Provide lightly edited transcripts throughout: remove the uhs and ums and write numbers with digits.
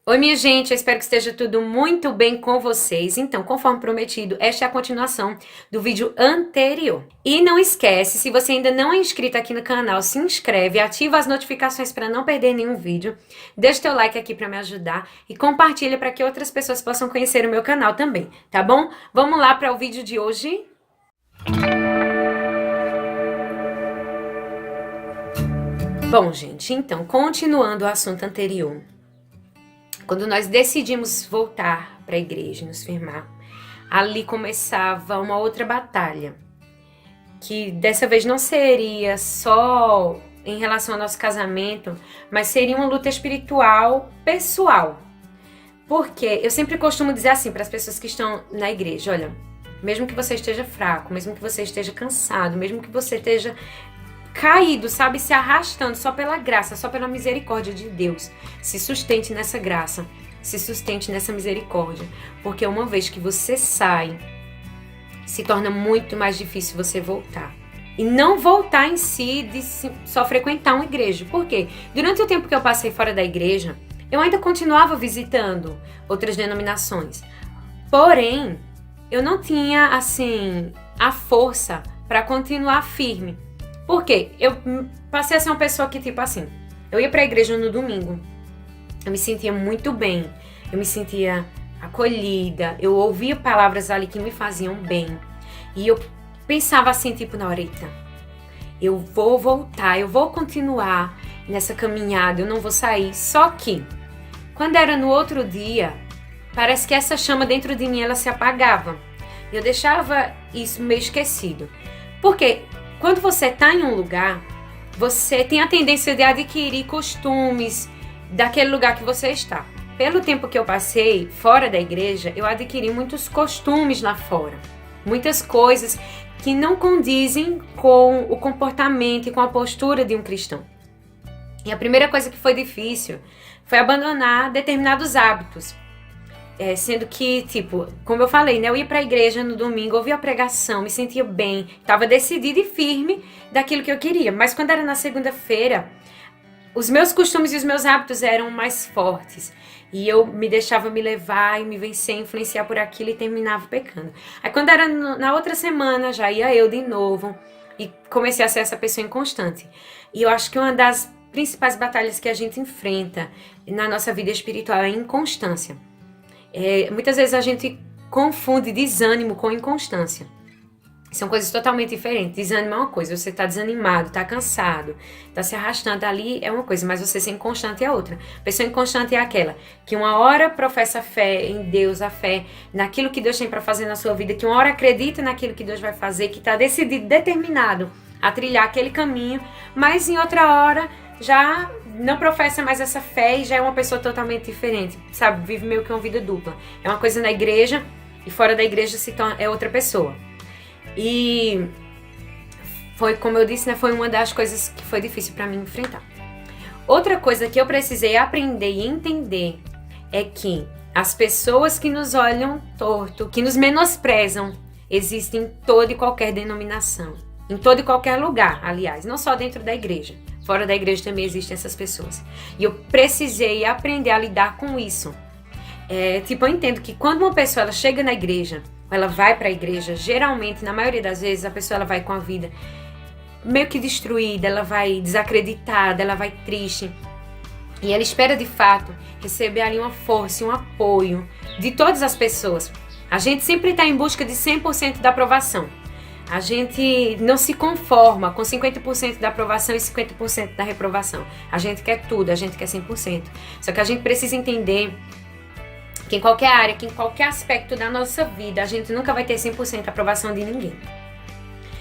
Oi, minha gente, eu espero que esteja tudo muito bem com vocês. Então, conforme prometido, esta é a continuação do vídeo anterior. E não esquece, se você ainda não é inscrito aqui no canal, se inscreve, ativa as notificações para não perder nenhum vídeo, deixa teu like aqui para me ajudar e compartilha para que outras pessoas possam conhecer o meu canal também, tá bom? Vamos lá para o vídeo de hoje. Bom, gente, então, continuando o assunto anterior. Quando nós decidimos voltar para a igreja, nos firmar, ali começava uma outra batalha, que dessa vez não seria só em relação ao nosso casamento, mas seria uma luta espiritual pessoal. Porque eu sempre costumo dizer assim para as pessoas que estão na igreja, olha, mesmo que você esteja fraco, mesmo que você esteja cansado, mesmo que você esteja caído, sabe, se arrastando só pela graça, só pela misericórdia de Deus, se sustente nessa graça, se sustente nessa misericórdia, porque uma vez que você sai, se torna muito mais difícil você voltar. E não voltar em si de só frequentar uma igreja. Por quê? Durante o tempo que eu passei fora da igreja, eu ainda continuava visitando outras denominações. Porém, eu não tinha, assim, a força para continuar firme. Por quê? Eu passei a ser uma pessoa que, tipo assim, eu ia pra igreja no domingo, eu me sentia muito bem, eu me sentia acolhida, eu ouvia palavras ali que me faziam bem. E eu pensava assim, tipo, na hora, eita, eu vou voltar, eu vou continuar nessa caminhada, eu não vou sair. Só que, quando era no outro dia, parece que essa chama dentro de mim, ela se apagava. Eu deixava isso meio esquecido. Por quê? Quando você está em um lugar, você tem a tendência de adquirir costumes daquele lugar que você está. Pelo tempo que eu passei fora da igreja, eu adquiri muitos costumes lá fora. Muitas coisas que não condizem com o comportamento e com a postura de um cristão. E a primeira coisa que foi difícil foi abandonar determinados hábitos. Sendo que, tipo, como eu falei, né? Eu ia pra igreja no domingo, ouvia a pregação, me sentia bem, tava decidida e firme daquilo que eu queria. Mas quando era na segunda-feira, os meus costumes e os meus hábitos eram mais fortes. E eu me deixava me levar e me vencer, influenciar por aquilo e terminava pecando. Aí quando era na outra semana, já ia eu de novo e comecei a ser essa pessoa inconstante. E eu acho que uma das principais batalhas que a gente enfrenta na nossa vida espiritual é a inconstância. Muitas vezes a gente confunde desânimo com inconstância. São coisas totalmente diferentes. Desânimo é uma coisa, você está desanimado, está cansado, está se arrastando ali, é uma coisa, mas você ser inconstante é outra. Pessoa inconstante é aquela que uma hora professa a fé em Deus, a fé naquilo que Deus tem para fazer na sua vida, que uma hora acredita naquilo que Deus vai fazer, que está decidido, determinado a trilhar aquele caminho, mas em outra hora já não professa mais essa fé e já é uma pessoa totalmente diferente, sabe? Vive meio que uma vida dupla. É uma coisa na igreja e fora da igreja é outra pessoa. E foi, como eu disse, né, foi uma das coisas que foi difícil para mim enfrentar. Outra coisa que eu precisei aprender e entender é que as pessoas que nos olham torto, que nos menosprezam, existem em toda e qualquer denominação. Em todo e qualquer lugar, aliás, não só dentro da igreja. Fora da igreja também existem essas pessoas. E eu precisei aprender a lidar com isso. Eu entendo que quando uma pessoa ela chega na igreja, ela vai para a igreja, geralmente, na maioria das vezes, a pessoa ela vai com a vida meio que destruída, ela vai desacreditada, ela vai triste. E ela espera, de fato, receber ali uma força e um apoio de todas as pessoas. A gente sempre está em busca de 100% da aprovação. A gente não se conforma com 50% da aprovação e 50% da reprovação. A gente quer tudo, a gente quer 100%. Só que a gente precisa entender que em qualquer área, que em qualquer aspecto da nossa vida, a gente nunca vai ter 100% da aprovação de ninguém.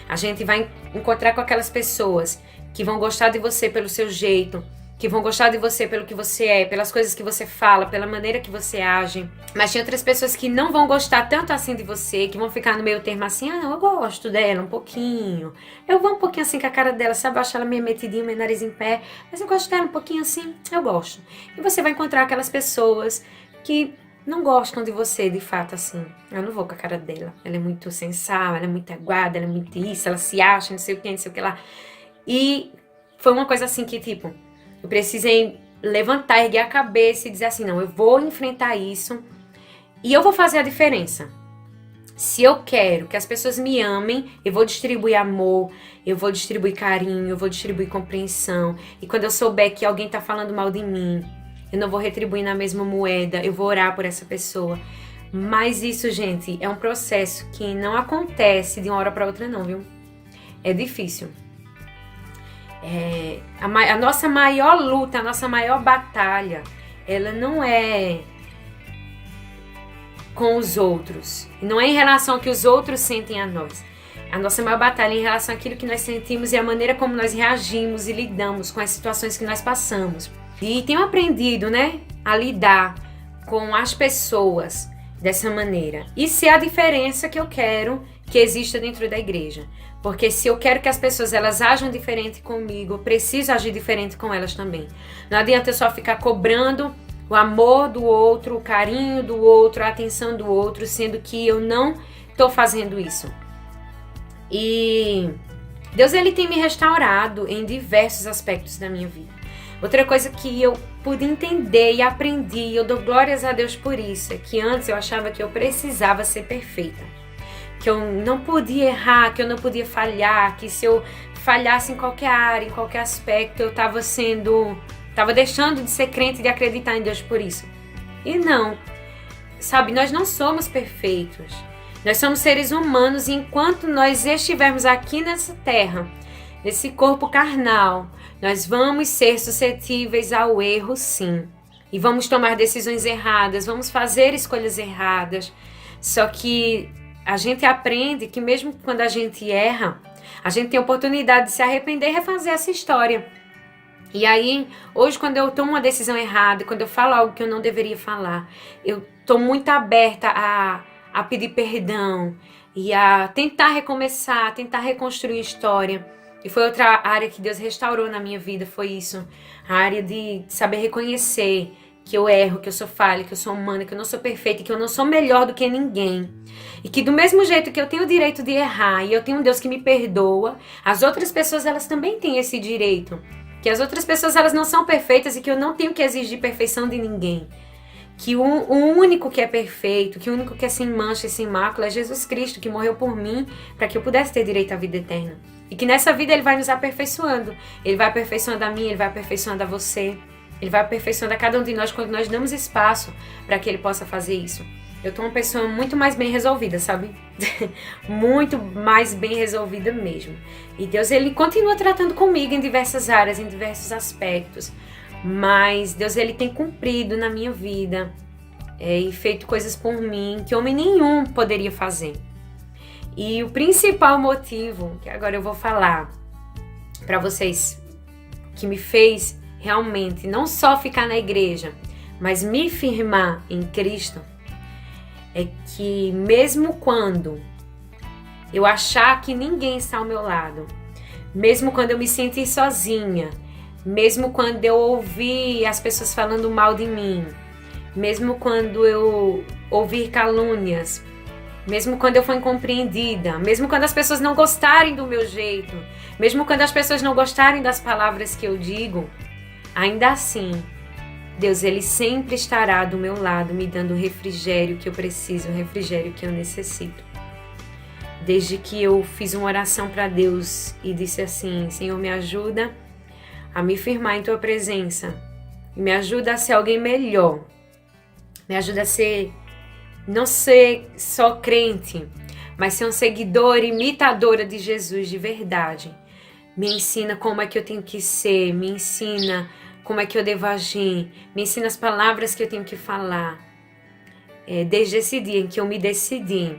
A gente vai encontrar com aquelas pessoas que vão gostar de você pelo seu jeito, que vão gostar de você pelo que você é, pelas coisas que você fala, pela maneira que você age. Mas tem outras pessoas que não vão gostar tanto assim de você, que vão ficar no meio termo assim, não, eu gosto dela um pouquinho. Eu vou um pouquinho assim com a cara dela, sabe? Eu acho ela meio metidinha, meio nariz em pé, mas eu gosto dela um pouquinho assim, eu gosto. E você vai encontrar aquelas pessoas que não gostam de você, de fato, assim. Eu não vou com a cara dela. Ela é muito sensal, ela é muito aguada, ela é muito isso, ela se acha, não sei o que lá. E foi uma coisa assim que, tipo, eu precisei levantar, erguer a cabeça e dizer assim, não, eu vou enfrentar isso e eu vou fazer a diferença. Se eu quero que as pessoas me amem, eu vou distribuir amor, eu vou distribuir carinho, eu vou distribuir compreensão. E quando eu souber que alguém tá falando mal de mim, eu não vou retribuir na mesma moeda, eu vou orar por essa pessoa. Mas isso, gente, é um processo que não acontece de uma hora para outra não, viu? É difícil. A nossa maior luta, a nossa maior batalha, ela não é com os outros. Não é em relação ao que os outros sentem a nós. A nossa maior batalha é em relação àquilo que nós sentimos e a maneira como nós reagimos e lidamos com as situações que nós passamos. E tenho aprendido, né, a lidar com as pessoas dessa maneira. Isso é a diferença que eu quero que exista dentro da igreja. Porque se eu quero que as pessoas elas ajam diferente comigo, eu preciso agir diferente com elas também. Não adianta eu só ficar cobrando o amor do outro, o carinho do outro, a atenção do outro, sendo que eu não estou fazendo isso. E Deus ele tem me restaurado em diversos aspectos da minha vida. Outra coisa que eu pude entender e aprendi, e eu dou glórias a Deus por isso, é que antes eu achava que eu precisava ser perfeita. Que eu não podia errar, que eu não podia falhar, que se eu falhasse em qualquer área, em qualquer aspecto, eu estava deixando de ser crente e de acreditar em Deus por isso. E não, sabe, nós não somos perfeitos. Nós somos seres humanos e enquanto nós estivermos aqui nessa terra, nesse corpo carnal, nós vamos ser suscetíveis ao erro, sim. E vamos tomar decisões erradas, vamos fazer escolhas erradas. Só que a gente aprende que mesmo quando a gente erra, a gente tem a oportunidade de se arrepender e refazer essa história. E aí, hoje quando eu tomo uma decisão errada, quando eu falo algo que eu não deveria falar, eu estou muito aberta a pedir perdão e a tentar recomeçar, tentar reconstruir a história. E foi outra área que Deus restaurou na minha vida, foi isso. A área de saber reconhecer que eu erro, que eu sou falha, que eu sou humana, que eu não sou perfeita, que eu não sou melhor do que ninguém. E que do mesmo jeito que eu tenho o direito de errar e eu tenho um Deus que me perdoa, as outras pessoas elas também têm esse direito. Que as outras pessoas elas não são perfeitas e que eu não tenho que exigir perfeição de ninguém. Que o único que é perfeito, que o único que é sem mancha e sem mácula é Jesus Cristo, que morreu por mim para que eu pudesse ter direito à vida eterna. E que nessa vida ele vai nos aperfeiçoando. Ele vai aperfeiçoando a mim, ele vai aperfeiçoando a você. Ele vai aperfeiçoando a cada um de nós quando nós damos espaço para que ele possa fazer isso. Eu tô uma pessoa muito mais bem resolvida, sabe? Muito mais bem resolvida mesmo. E Deus, ele continua tratando comigo em diversas áreas, em diversos aspectos. Mas Deus, ele tem cumprido na minha vida e feito coisas por mim que homem nenhum poderia fazer. E o principal motivo, que agora eu vou falar para vocês, que me fez realmente não só ficar na igreja, mas me firmar em Cristo, é que mesmo quando eu achar que ninguém está ao meu lado, mesmo quando eu me sentir sozinha, mesmo quando eu ouvir as pessoas falando mal de mim, mesmo quando eu ouvir calúnias, mesmo quando eu for incompreendida, mesmo quando as pessoas não gostarem do meu jeito, mesmo quando as pessoas não gostarem das palavras que eu digo, ainda assim, Deus, ele sempre estará do meu lado, me dando o refrigério que eu preciso, o refrigério que eu necessito. Desde que eu fiz uma oração para Deus e disse assim, Senhor, me ajuda a me firmar em tua presença, me ajuda a ser alguém melhor, me ajuda a não ser só crente, mas ser um seguidor, imitadora de Jesus de verdade. Me ensina como é que eu tenho que ser, me ensina como é que eu devo agir, me ensina as palavras que eu tenho que falar. Desde esse dia em que eu me decidi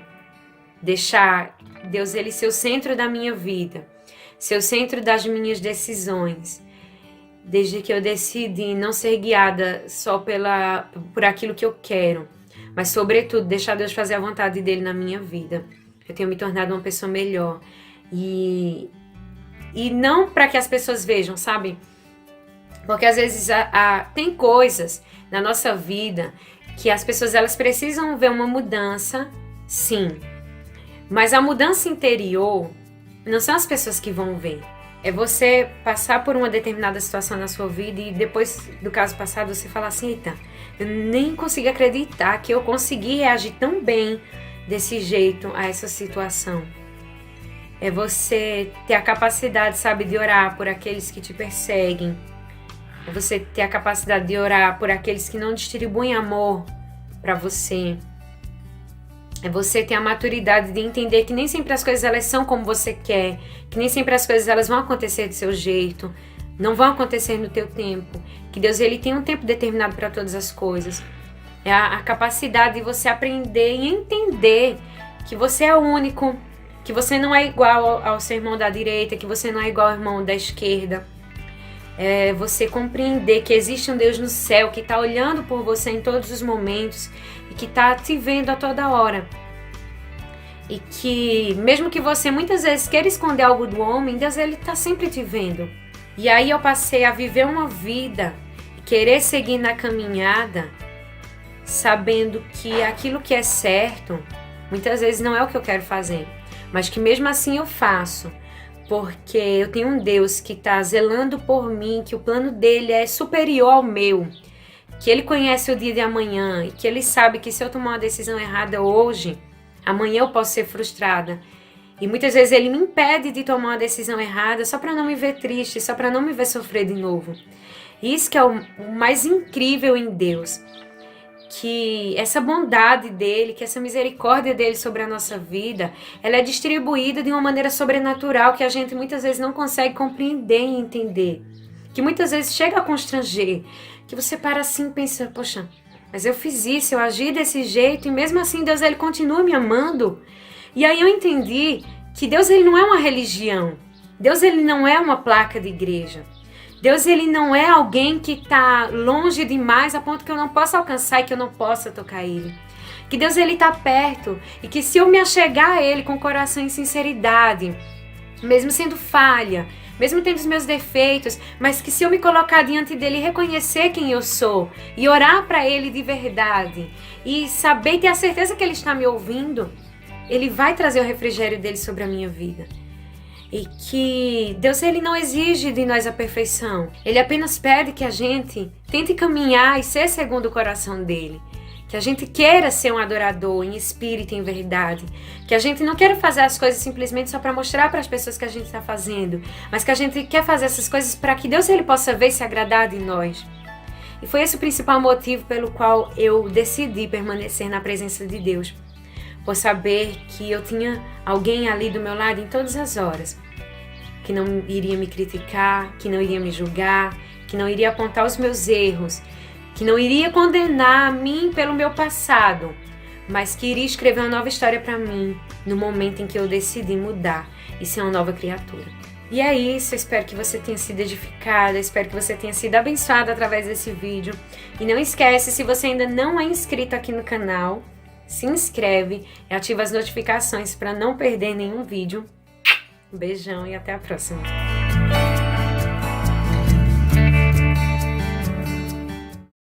deixar Deus ele ser o centro da minha vida, ser o centro das minhas decisões, desde que eu decidi não ser guiada só por aquilo que eu quero, mas sobretudo deixar Deus fazer a vontade dele na minha vida. Eu tenho me tornado uma pessoa melhor e não para que as pessoas vejam, sabe? Porque às vezes tem coisas na nossa vida que as pessoas elas precisam ver uma mudança, sim. Mas a mudança interior não são as pessoas que vão ver. É você passar por uma determinada situação na sua vida e depois do caso passado você falar assim, eita, eu nem consigo acreditar que eu consegui reagir tão bem desse jeito a essa situação. É você ter a capacidade, sabe, de orar por aqueles que te perseguem. É você ter a capacidade de orar por aqueles que não distribuem amor para você. É você ter a maturidade de entender que nem sempre as coisas elas são como você quer, que nem sempre as coisas elas vão acontecer do seu jeito, não vão acontecer no teu tempo, que Deus ele tem um tempo determinado para todas as coisas. É a capacidade de você aprender e entender que você é único, que você não é igual ao seu irmão da direita, que você não é igual ao irmão da esquerda. É você compreender que existe um Deus no céu que está olhando por você em todos os momentos e que está te vendo a toda hora. E que mesmo que você muitas vezes queira esconder algo do homem, Deus ele está sempre te vendo. E aí eu passei a viver uma vida, querer seguir na caminhada, sabendo que aquilo que é certo, muitas vezes não é o que eu quero fazer, mas que mesmo assim eu faço. Porque eu tenho um Deus que está zelando por mim, que o plano dele é superior ao meu, que ele conhece o dia de amanhã e que ele sabe que se eu tomar uma decisão errada hoje, amanhã eu posso ser frustrada. E muitas vezes ele me impede de tomar uma decisão errada só para não me ver triste, só para não me ver sofrer de novo. Isso que é o mais incrível em Deus. Que essa bondade dele, que essa misericórdia dele sobre a nossa vida, ela é distribuída de uma maneira sobrenatural que a gente muitas vezes não consegue compreender e entender. Que muitas vezes chega a constranger. Que você para assim e pensa, poxa, mas eu fiz isso, eu agi desse jeito e mesmo assim Deus ele continua me amando. E aí eu entendi que Deus ele não é uma religião. Deus ele não é uma placa de igreja. Deus ele não é alguém que está longe demais a ponto que eu não possa alcançar e que eu não possa tocar ele. Que Deus ele está perto e que se eu me achegar a ele com coração em sinceridade, mesmo sendo falha, mesmo tendo os meus defeitos, mas que se eu me colocar diante dele e reconhecer quem eu sou e orar para ele de verdade e saber e ter a certeza que ele está me ouvindo, ele vai trazer o refrigério dele sobre a minha vida. E que Deus ele não exige de nós a perfeição. Ele apenas pede que a gente tente caminhar e ser segundo o coração dele. Que a gente queira ser um adorador em espírito e em verdade. Que a gente não queira fazer as coisas simplesmente só para mostrar para as pessoas que a gente está fazendo. Mas que a gente quer fazer essas coisas para que Deus ele possa ver e se agradar de nós. E foi esse o principal motivo pelo qual eu decidi permanecer na presença de Deus. Por saber que eu tinha alguém ali do meu lado em todas as horas, que não iria me criticar, que não iria me julgar, que não iria apontar os meus erros, que não iria condenar a mim pelo meu passado, mas que iria escrever uma nova história para mim no momento em que eu decidi mudar e ser uma nova criatura. E é isso, eu espero que você tenha sido edificada, espero que você tenha sido abençoada através desse vídeo. E não esquece, se você ainda não é inscrito aqui no canal, se inscreve e ativa as notificações para não perder nenhum vídeo. Um beijão e até a próxima.